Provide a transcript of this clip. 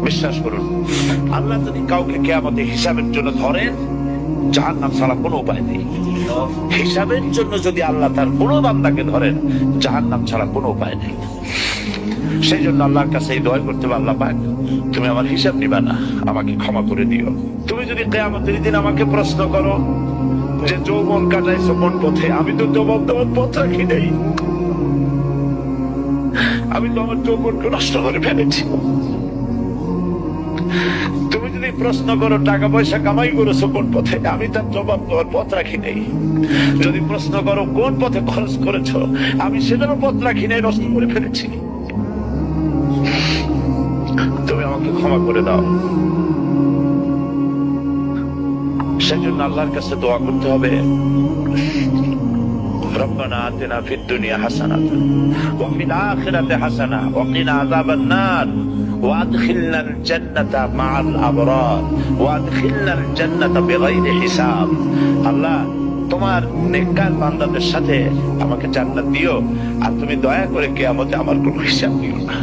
বিশ্বাস করুন, আল্লাহ যদি কাউকে কিয়ামতে হিসাবের জন্য ধরেন, জাহান্নাম ছাড়া কোনো উপায় নেই। হিসাবের জন্য যদি আল্লাহ তার কোনো বান্দাকে ধরেন, জাহান্নাম ছাড়া কোনো উপায় নেই। সেই জন্য আল্লাহর কাছে এই দোয়া করতে হবে, আল্লাহ পাক তুমি আমার হিসাব নিবা না, আমাকে ক্ষমা করে দিও। তুমি যদি কিয়ামতের দিন আমাকে প্রশ্ন করো যে যৌবন কাটাইছো কোন পথে, আমি তো জবাব দেওয়ার পথ রাখি নেই। আমি তো আমার যৌবনকে নষ্ট করে ফেলেছি। তুমি যদি প্রশ্ন করো টাকা পয়সা কামাই করেছো কোন পথে, আমি তার জবাব দেওয়ার পথ রাখি নেই। যদি প্রশ্ন করো কোন পথে খরচ করেছো, আমি সেটারও পথ রাখি নেই, নষ্ট করে ফেলেছি। তুমি আমাকে ক্ষমা করে দাও। সেজন্য আল্লাহর কাছে দোয়া করতে হবে, রব্বানা আতিনা ফিদ দুনিয়া হাসানাতান ওয়া ফিল আখিরাতি হাসানা ওয়া কিনা আযাবান নার ওয়া আদখিলনাল জান্নাতা মা'আল আবরার ওয়া আদখিলনাল জান্নাতা বিগাইরি হিসাব। আল্লাহ, তোমার নেককার বান্দাদের সাথে আমাকে জান্নাত দিও, আর তুমি দয়া করে কিয়ামতে আমার কোনো হিসাব নিও না।